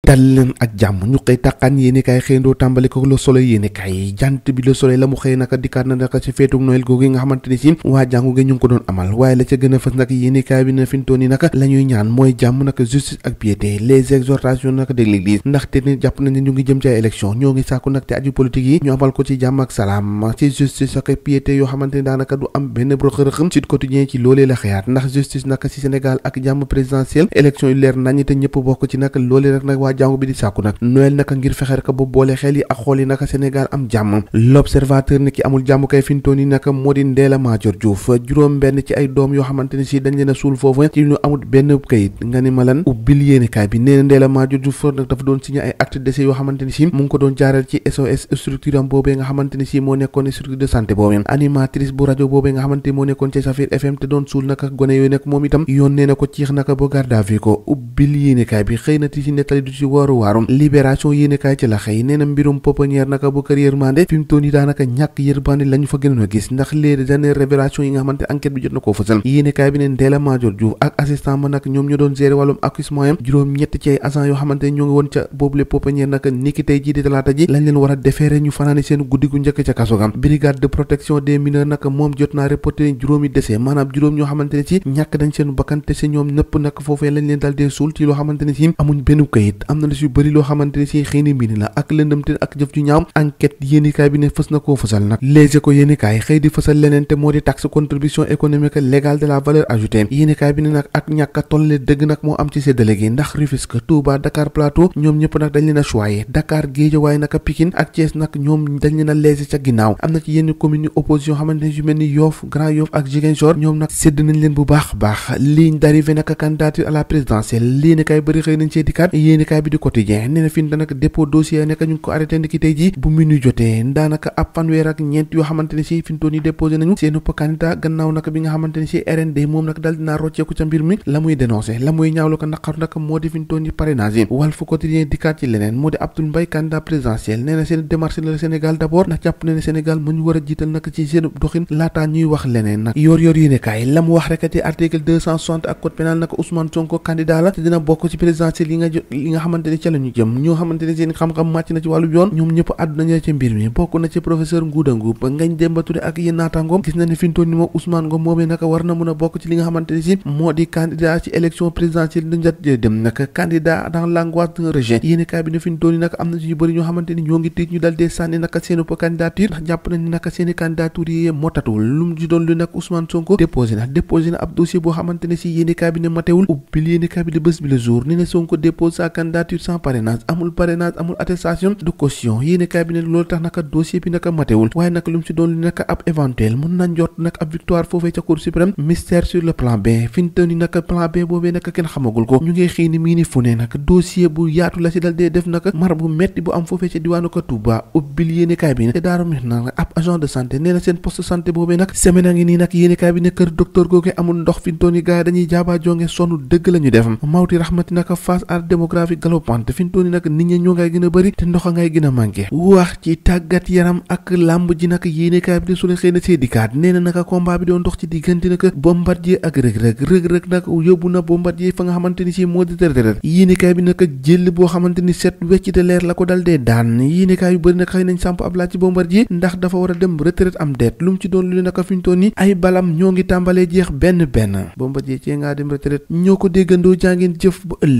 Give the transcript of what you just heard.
dal leen ak jàmm ñu xëy tàqaan yéeni kaay xëyndoo tàmbali ko Le Soleil yéeni kaay jant bi Le Soleil la mu xëy naka dikkaat na naka ci feetuk Noël googu nga xamante ni si waa jàngu gi ñu ngi ko doon amal waaye la ca gën a fës nag yéeni kaay bi na fintoon yi naka la ñuy ñaan mooy jàmm naka justice ak piété les exhortations naka de l'église ndaxte ni jàpp nañ ne ñu ngi jëm ci ay élection ñoo ngi sàkku nag te aju politique yi ñu amal ko ci jàmm ak salaam ci justice ak piété yoo xamante ni daanaka du am benn rëq-rëq Sud Quotidien ci loolee la xëyaat ndax justice naka ci Sénégal ak jàmm présidentielle élection yu leer nañ te ñëpp bokk ci nag loolee rek nag waa jàngu bi di sàkku nag Noël naka ngir fexeer ka ba boole xel yi ak xool yi naka Sénégal am jàmm. L'Observateur ne ki amul jàmm kay fintoon yi naka moo di Ndella Madior Diouf juróom benn ci ay doom yoo xamante ne si dañ leen a suul foofu ci ñu amul benn kayit nga ni ma lan ubbil yéenekaay bi nee na Ndella Madior Diouf nag dafa doon signé ay acte de décès yoo xamante ni si mu ngi ko doon jaareel ci SOS structure am boobee nga xamante ni si moo nekkoon structure de santé boobee animatrice bu rajo boobee nga xamante moo nekkoon ci Safir FM te doon suul naka gone yooyu nag moom itam yónnee na ko ciix naka ba garde à vue ko ubbil yéenekaay bi xëy na ti si nettali du ci waarum Libération yéenekaay ci la xëy nee na mbirum pouponnière naka bu kër yërmande fi mu toll nii daanaka ñàkk yërmande lañu fa gënoon a gis ndax les dernières révélations yi nga xamante enquête bi jot na koo fësal yéenekaay bi ne Ndella Madior Diouf ak assistant ma nag ñoom ñu doon gérer wàllum accouchement yam juróom ñett ci ay agent yoo xamante ñoo ngi woon ca boobule pouponnière naka niki tey jii di talaata ji lañ leen war a defeere ñu fanaani seen guddi gu njëkk ca kaso ga brigade de protection des mineurs naka moom jot naa reporté juróomi décès maanaam juróom ñoo xamante ne ci ñàkk dañ seen bakkan te si ñoom nëpp nag foofee lañ leen dal dee suul ci loo xamante ne si amuñ benn kayit am na lu si bëri loo xamante ne si xëy na mbir la ak lëndëmte ak jëf ju ñaaw enquête yéenikaay bi ne fës na koo fësal nag Les Échos yéenikaay xëy di fësal leneen te moo di taxe contribution économique légale de la valeur ajoutée yéenikaay bi ne nag ak ñàkk a tolle dëgg nag moo am ci séddale gi ndax Rufisque Touba Dakar Plateau ñoom ñëpp nag dañ leen a choyé Dakar Guédiawaye naka Pikine ak Thiès nag ñoom dañ leen a léegi ca ginnaaw am na ci yenn communes yu opposition xamante ne yu mel ni Yoff Grand Yoff ak Ziguinchor ñoom nag sédd nañ leen bu baax ligne d'arrivée nag candidature à la présidentielle yéenikaay bëri xëy nañ see dikkaat yéenikaay bi di Quotidien nee na fi nag dépôt dossier nekk ñu ngi ko arrêté ndiki tey ji bu minuit jotee daanaka ab fanweer ak ñeent yoo xamante ne si fintoon yi déposé nañu seenu candidat gannaaw nag bi nga xamante ne si RND moom nag dal dinaa rocceeku ca mbir mi la muy dénoncé la muy ñaawlu ko naqaru nag moo di fintoon yi parrainage yi Walf Quotidien dikkaat ci leneen moo di Abdoul Mbaye candidat présidentiel nee na seen démarche la Sénégal d'abord ndax jàpp na ne Sénégal mu ñu war a jiital nag ci seen doxin laataa ñuy wax leneen nag yor yéenekaay la mu wax rek ci article 260 ak code pénal nag Ousmane Sonko candidat la te dina bokk ci présidentiel yi nga xamante ne ca la ñu jëm ñoo xamante ne seen xam-xam màcc na ci wàllu yoon ñoom ñëpp àdduna ña ci mbir mi bokk na ci professeur Ngouda Mboup Ngagne Demba Touré ak yéen naataangoom gis na ne fintoon ni moom Ousmane Ngom moomee naka war na mën a bokk ci li nga xamante ne si moo di candidat ci élection présidentielle du njat dem naka candidat dans l'angoisse d'un rejet yéenekaay bi ne fintoon ni naka am na ci ñu bëri ñoo xamante ni ñoo ngi tiit ñu dal dee sànni naka seeni candidature ndax jàpp nañ ni naka seeni candidature yi motatul lu mu ci doon lu nag Ousmane Sonko déposé na ab dossier boo xamante ne si yéenekaay bi ne matewul ubbil yéenekaay bi di bés bi le jour ni ne Sonko dépose sa candidature sans parrainage amul attestation de caution yéenekaay bi ne loolu tax naka dossier bi naka matewul waaye naka lu mu ci doon lu naka ab éventuel mën na njort nag ab victoire foofee ca Cour suprême mystère sur le plan B fintoon ni naka plan B boobee naka kenn xamagul ko ñu ngi xëy ni mii ni fu ne naka dossier bu yaatu la si dal dee def naka mar bu metti bu am foofee ca diwaanu ko Touba ubbil yéenekaay bi ne te daaru mi nag ab agent de santé nee na seen poste santé boobee nag semaine a ngi nii nag yéenekaay bi ne kër docteur googu amul ndox fintoon yi gars yi dañuy jaaba jonge sonn dëgg la ñu def mawti raxmati naka face à démographie galopante fintoon yi nag nit ñi ñoo ngay gën a bëri te ndox a ngay gën a manqué wax ci tàggat yaram ak làmb ji nag yéenekaay bi de su leen xëy na see dikkaat nee na naka combat bi doon dox ci diggante nag Bombardier ak Reug nag yóbbu na Bombardier fa nga xamante ni si moo di retraite yéenekaay bi naka jël boo xamante ni set wecc te leer la ko dal dee daan yéenekaay yu bëri nag xëy nañ samp ab laaj ci Bombardier ndax dafa war a dem retraite am deet lu mu ci doon lu naka fi ñu toll nii ay balam ñoo ngi tàmbalee jeex benn Bombardier cee ngaa dem retraite ñoo ko déggandoo jàngeen jëf ba ëllëg